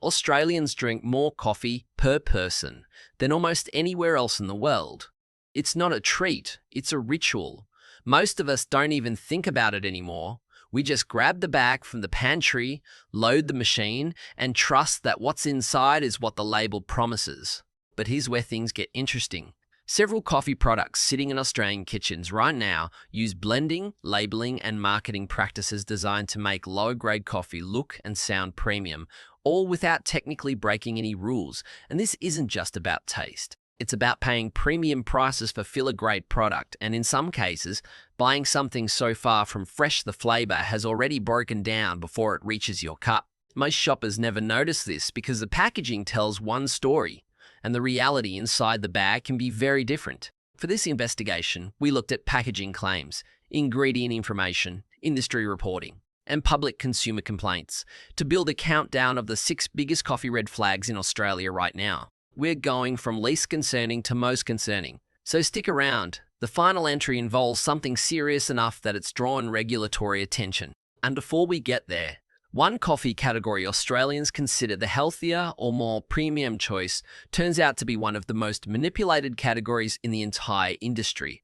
Australians drink more coffee per person than almost anywhere else in the world. It's not a treat, it's a ritual. Most of us don't even think about it anymore. We just grab the bag from the pantry, load the machine, and trust that what's inside is what the label promises. But here's where things get interesting. Several coffee products sitting in Australian kitchens right now use blending, labeling, and marketing practices designed to make low-grade coffee look and sound premium, all without technically breaking any rules. And this isn't just about taste. It's about paying premium prices for filler-grade product, and in some cases, buying something so far from fresh the flavor has already broken down before it reaches your cup. Most shoppers never notice this because the packaging tells one story, and the reality inside the bag can be very different. For this investigation, we looked at packaging claims, ingredient information, industry reporting, and public consumer complaints to build a countdown of the 6 biggest coffee red flags in Australia right now. We're going from least concerning to most concerning, so stick around. The final entry involves something serious enough that it's drawn regulatory attention. And before we get there, one coffee category Australians consider the healthier or more premium choice turns out to be one of the most manipulated categories in the entire industry.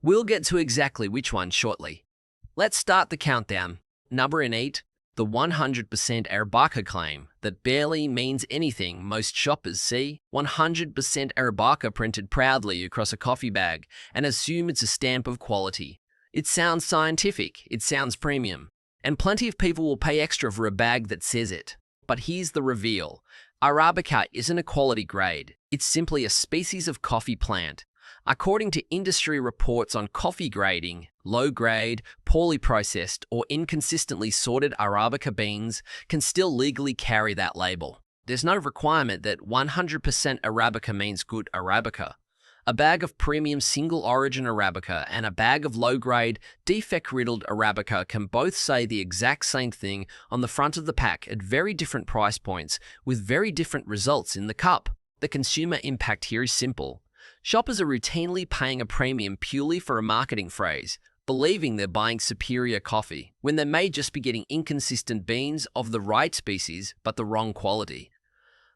We'll get to exactly which one shortly. Let's start the countdown. Number 8, the 100% Arabica claim that barely means anything. Most shoppers see 100% Arabica printed proudly across a coffee bag and assume it's a stamp of quality. It sounds scientific, it sounds premium, and plenty of people will pay extra for a bag that says it. But here's the reveal. Arabica isn't a quality grade. It's simply a species of coffee plant. According to industry reports on coffee grading, low-grade, poorly processed, or inconsistently sorted Arabica beans can still legally carry that label. There's no requirement that 100% Arabica means good Arabica. A bag of premium single-origin Arabica and a bag of low-grade, defect-riddled Arabica can both say the exact same thing on the front of the pack at very different price points with very different results in the cup. The consumer impact here is simple. Shoppers are routinely paying a premium purely for a marketing phrase, believing they're buying superior coffee, when they may just be getting inconsistent beans of the right species but the wrong quality.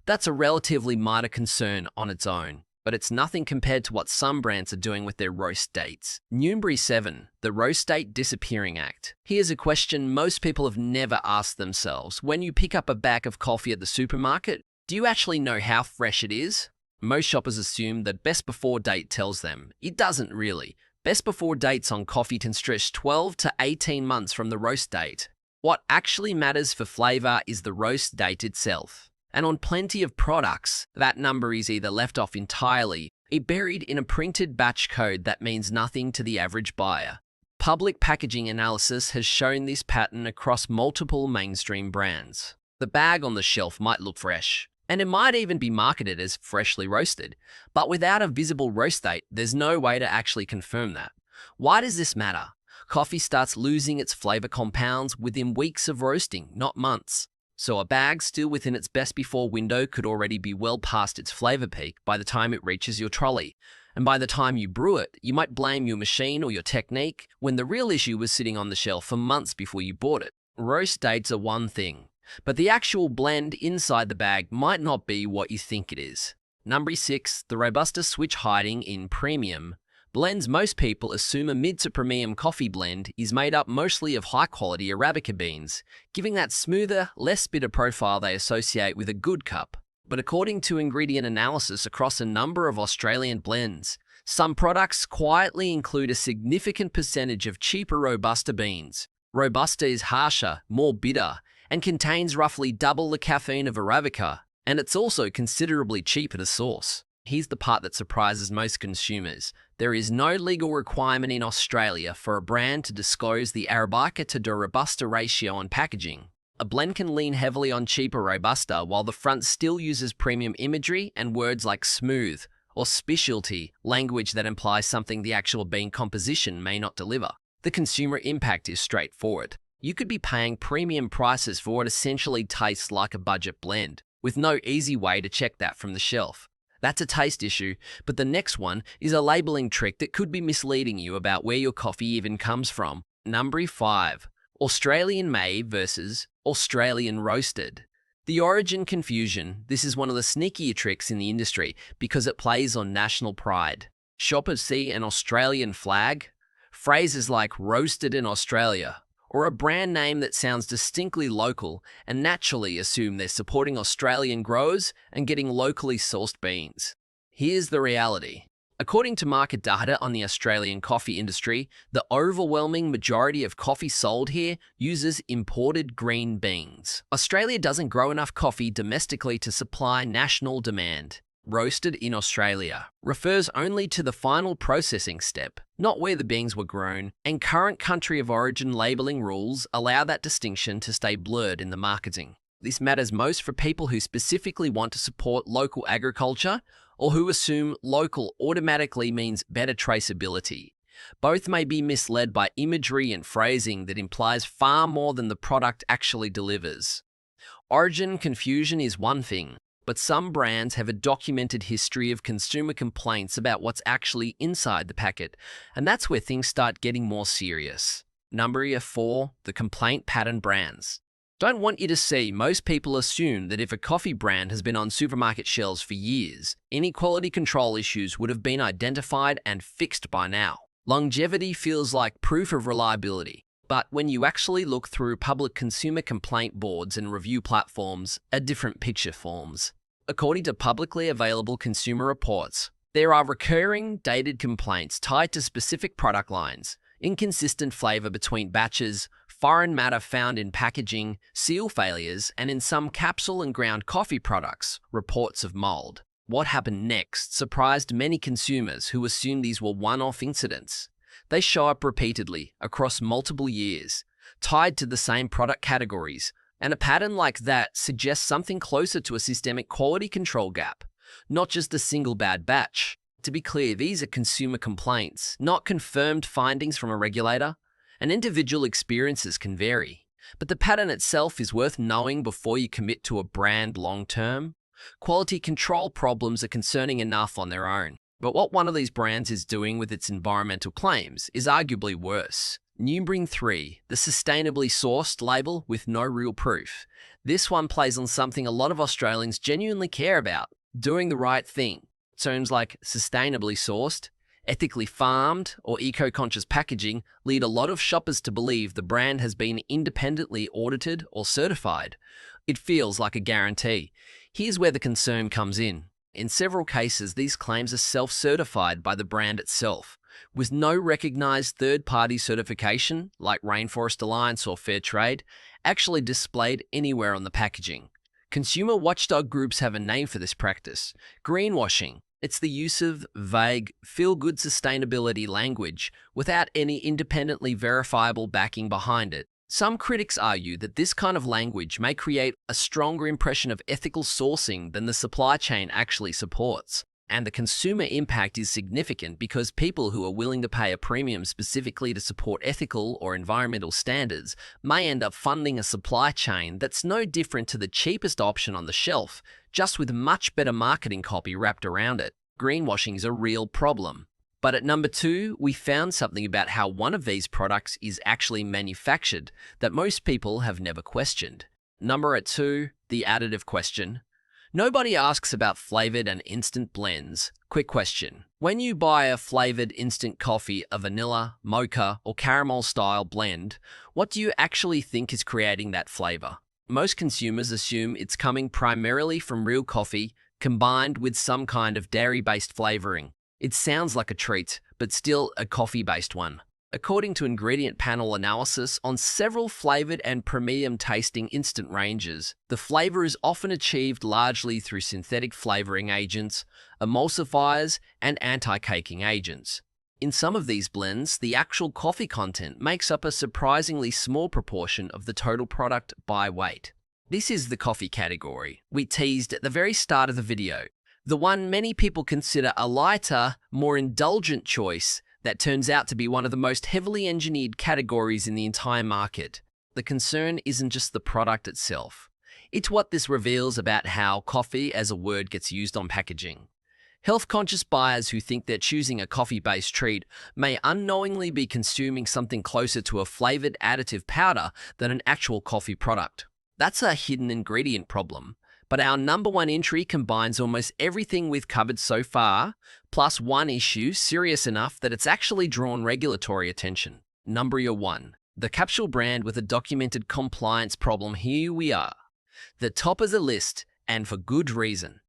That's a relatively minor concern on its own, but it's nothing compared to what some brands are doing with their roast dates. Number 7, the Roast Date Disappearing Act. Here's a question most people have never asked themselves. When you pick up a bag of coffee at the supermarket, do you actually know how fresh it is? Most shoppers assume that best before date tells them. It doesn't really. Best before dates on coffee can stretch 12 to 18 months from the roast date. What actually matters for flavor is the roast date itself. And on plenty of products, that number is either left off entirely or buried in a printed batch code that means nothing to the average buyer. Public packaging analysis has shown this pattern across multiple mainstream brands. The bag on the shelf might look fresh, and it might even be marketed as freshly roasted, but without a visible roast date, there's no way to actually confirm that. Why does this matter? Coffee starts losing its flavor compounds within weeks of roasting, not months. So a bag still within its best before window could already be well past its flavor peak by the time it reaches your trolley. And by the time you brew it, you might blame your machine or your technique when the real issue was sitting on the shelf for months before you bought it. Roast dates are one thing, but the actual blend inside the bag might not be what you think it is. Number 6, the Robusta switch hiding in premium. Blends. Most people assume a mid to premium coffee blend is made up mostly of high-quality Arabica beans, giving that smoother, less bitter profile they associate with a good cup. But according to ingredient analysis across a number of Australian blends, some products quietly include a significant percentage of cheaper Robusta beans. Robusta is harsher, more bitter, and contains roughly double the caffeine of Arabica, and it's also considerably cheaper to source. Here's the part that surprises most consumers. There is no legal requirement in Australia for a brand to disclose the Arabica to Robusta ratio on packaging. A blend can lean heavily on cheaper Robusta while the front still uses premium imagery and words like smooth or specialty, language that implies something the actual bean composition may not deliver. The consumer impact is straightforward. You could be paying premium prices for what essentially tastes like a budget blend, with no easy way to check that from the shelf. That's a taste issue, but the next one is a labeling trick that could be misleading you about where your coffee even comes from. Number 5, Australian made versus Australian roasted. The origin confusion. This is one of the sneakier tricks in the industry because it plays on national pride. Shoppers see an Australian flag, phrases like roasted in Australia, or a brand name that sounds distinctly local and naturally assume they're supporting Australian growers and getting locally sourced beans. Here's the reality. According to market data on the Australian coffee industry, the overwhelming majority of coffee sold here uses imported green beans. Australia doesn't grow enough coffee domestically to supply national demand. Roasted in Australia refers only to the final processing step, not where the beans were grown, and current country of origin labelling rules allow that distinction to stay blurred in the marketing. This matters most for people who specifically want to support local agriculture or who assume local automatically means better traceability. Both may be misled by imagery and phrasing that implies far more than the product actually delivers. Origin confusion is one thing, but some brands have a documented history of consumer complaints about what's actually inside the packet, and that's where things start getting more serious. Number 4, the complaint pattern brands. Don't want you to see, most people assume that if a coffee brand has been on supermarket shelves for years, any quality control issues would have been identified and fixed by now. Longevity feels like proof of reliability, but when you actually look through public consumer complaint boards and review platforms, a different picture forms. According to publicly available consumer reports, there are recurring dated complaints tied to specific product lines, inconsistent flavor between batches, foreign matter found in packaging, seal failures, and in some capsule and ground coffee products, reports of mold. What happened next surprised many consumers who assumed these were one-off incidents. They show up repeatedly across multiple years, tied to the same product categories, and a pattern like that suggests something closer to a systemic quality control gap, not just a single bad batch. To be clear, these are consumer complaints, not confirmed findings from a regulator, and individual experiences can vary. But the pattern itself is worth knowing before you commit to a brand long-term. Quality control problems are concerning enough on their own, but what one of these brands is doing with its environmental claims is arguably worse. Numbering 3, the sustainably sourced label with no real proof. This one plays on something a lot of Australians genuinely care about, doing the right thing. Terms like sustainably sourced, ethically farmed, or eco-conscious packaging lead a lot of shoppers to believe the brand has been independently audited or certified. It feels like a guarantee. Here's where the concern comes in. In several cases, these claims are self-certified by the brand itself, with no recognized third-party certification, like Rainforest Alliance or Fairtrade, actually displayed anywhere on the packaging. Consumer watchdog groups have a name for this practice: greenwashing. It's the use of vague, feel-good sustainability language without any independently verifiable backing behind it. Some critics argue that this kind of language may create a stronger impression of ethical sourcing than the supply chain actually supports. And the consumer impact is significant because people who are willing to pay a premium specifically to support ethical or environmental standards may end up funding a supply chain that's no different to the cheapest option on the shelf, just with much better marketing copy wrapped around it. Greenwashing is a real problem. But at number 2, we found something about how one of these products is actually manufactured that most people have never questioned. Number 2, the additive question. Nobody asks about flavored and instant blends. Quick question. When you buy a flavored instant coffee, a vanilla, mocha, or caramel style blend, what do you actually think is creating that flavor? Most consumers assume it's coming primarily from real coffee combined with some kind of dairy-based flavoring. It sounds like a treat, but still a coffee-based one. According to ingredient panel analysis on several flavored and premium tasting instant ranges, the flavor is often achieved largely through synthetic flavoring agents, emulsifiers, and anti-caking agents. In some of these blends, the actual coffee content makes up a surprisingly small proportion of the total product by weight. This is the coffee category we teased at the very start of the video, the one many people consider a lighter, more indulgent choice that turns out to be one of the most heavily engineered categories in the entire market. The concern isn't just the product itself. It's what this reveals about how coffee as a word gets used on packaging. Health-conscious buyers who think they're choosing a coffee-based treat may unknowingly be consuming something closer to a flavored additive powder than an actual coffee product. That's a hidden ingredient problem. But our number one entry combines almost everything we've covered so far, plus one issue serious enough that it's actually drawn regulatory attention. Number 1. The capsule brand with a documented compliance problem. Here we are. The top of the list, and for good reason.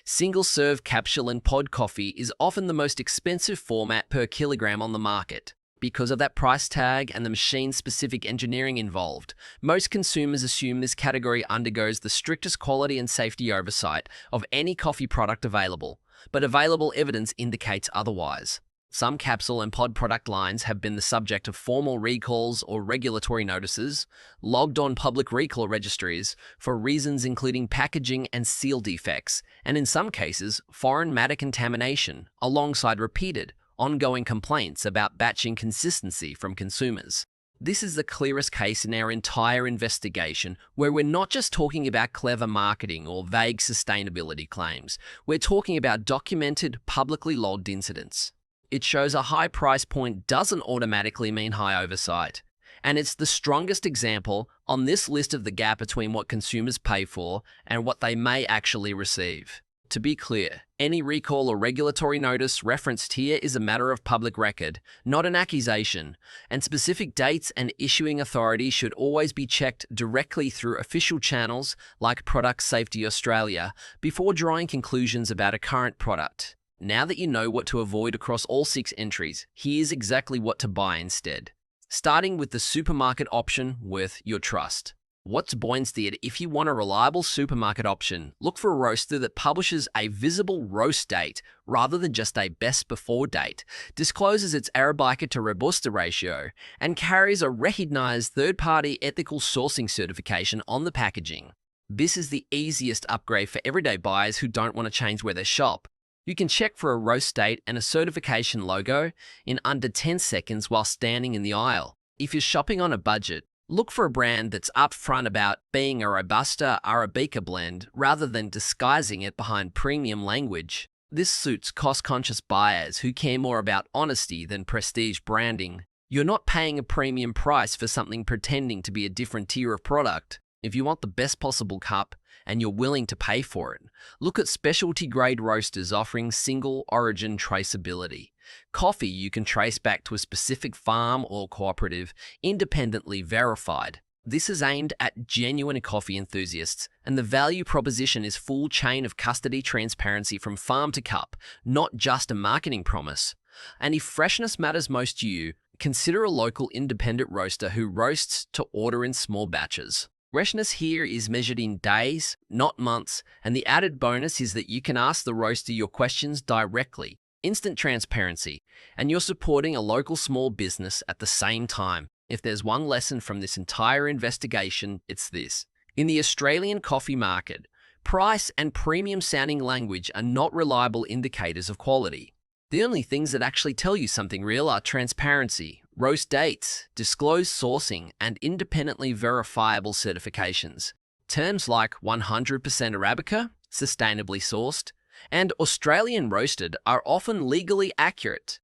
Single-serve capsule and pod coffee is often the most expensive format per kilogram on the market. Because of that price tag and the machine-specific engineering involved, most consumers assume this category undergoes the strictest quality and safety oversight of any coffee product available, but available evidence indicates otherwise. Some capsule and pod product lines have been the subject of formal recalls or regulatory notices, logged on public recall registries for reasons including packaging and seal defects, and in some cases, foreign matter contamination, alongside repeated, ongoing complaints about batch inconsistency from consumers. This is the clearest case in our entire investigation, where we're not just talking about clever marketing or vague sustainability claims. We're talking about documented, publicly logged incidents. It shows a high price point doesn't automatically mean high oversight. And it's the strongest example on this list of the gap between what consumers pay for and what they may actually receive. To be clear, any recall or regulatory notice referenced here is a matter of public record, not an accusation, and specific dates and issuing authority should always be checked directly through official channels like Product Safety Australia before drawing conclusions about a current product. Now that you know what to avoid across all 6 entries, here's exactly what to buy instead. Starting with the supermarket option worth your trust. What's buoyancy? If you want a reliable supermarket option, look for a roaster that publishes a visible roast date rather than just a best before date, discloses its Arabica to Robusta ratio, and carries a recognized third-party ethical sourcing certification on the packaging. This is the easiest upgrade for everyday buyers who don't want to change where they shop. You can check for a roast date and a certification logo in under 10 seconds while standing in the aisle. If you're shopping on a budget, look for a brand that's upfront about being a Robusta Arabica blend rather than disguising it behind premium language. This suits cost-conscious buyers who care more about honesty than prestige branding. You're not paying a premium price for something pretending to be a different tier of product. If you want the best possible cup and you're willing to pay for it, look at specialty-grade roasters offering single origin traceability. Coffee you can trace back to a specific farm or cooperative, independently verified. This is aimed at genuine coffee enthusiasts, and the value proposition is full chain of custody transparency from farm to cup, not just a marketing promise. And if freshness matters most to you, consider a local independent roaster who roasts to order in small batches. Freshness here is measured in days, not months, and the added bonus is that you can ask the roaster your questions directly. Instant transparency, and you're supporting a local small business at the same time. If there's one lesson from this entire investigation, it's this. In the Australian coffee market, price and premium-sounding language are not reliable indicators of quality. The only things that actually tell you something real are transparency, roast dates, disclosed sourcing, and independently verifiable certifications. Terms like 100% Arabica, sustainably sourced, and Australian roasted are often legally accurate,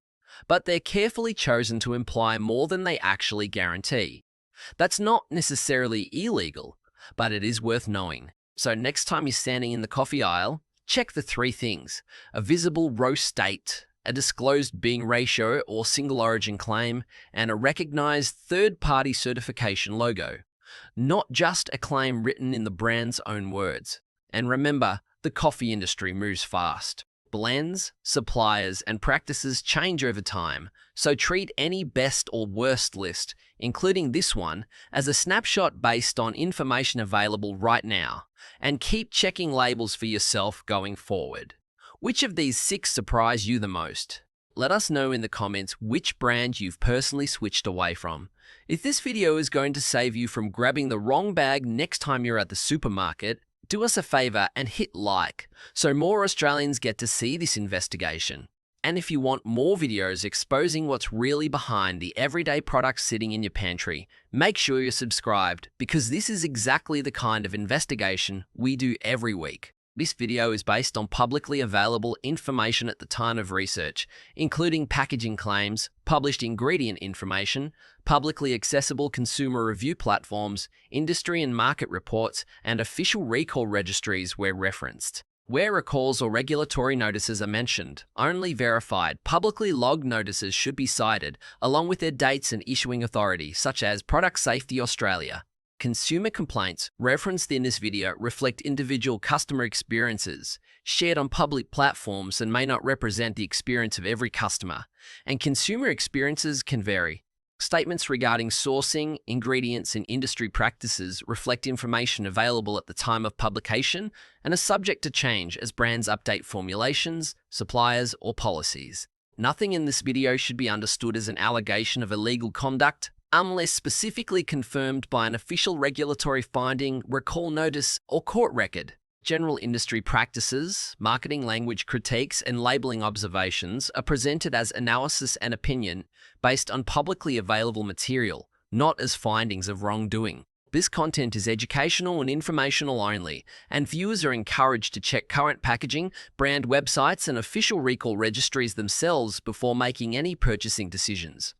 but they're carefully chosen to imply more than they actually guarantee. That's not necessarily illegal, but it is worth knowing. So next time you're standing in the coffee aisle, check the 3 things: a visible roast date, a disclosed being ratio or single origin claim, and a recognized third-party certification logo, not just a claim written in the brand's own words. And remember, the coffee industry moves fast. Blends, suppliers, and practices change over time, so treat any best or worst list, including this one, as a snapshot based on information available right now, and keep checking labels for yourself going forward. Which of these 6 surprise you the most? Let us know in the comments which brand you've personally switched away from. If this video is going to save you from grabbing the wrong bag next time you're at the supermarket, do us a favor and hit like so more Australians get to see this investigation. And if you want more videos exposing what's really behind the everyday products sitting in your pantry, make sure you're subscribed, because this is exactly the kind of investigation we do every week. This video is based on publicly available information at the time of research, including packaging claims, published ingredient information, publicly accessible consumer review platforms, industry and market reports, and official recall registries where referenced. Where recalls or regulatory notices are mentioned, only verified, publicly logged notices should be cited, along with their dates and issuing authority, such as Product Safety Australia. Consumer complaints referenced in this video reflect individual customer experiences, shared on public platforms, and may not represent the experience of every customer, and consumer experiences can vary. Statements regarding sourcing, ingredients, and industry practices reflect information available at the time of publication and are subject to change as brands update formulations, suppliers, or policies. Nothing in this video should be understood as an allegation of illegal conduct, unless specifically confirmed by an official regulatory finding, recall notice, or court record. General industry practices, marketing language critiques, and labeling observations are presented as analysis and opinion based on publicly available material, not as findings of wrongdoing. This content is educational and informational only, and viewers are encouraged to check current packaging, brand websites, and official recall registries themselves before making any purchasing decisions.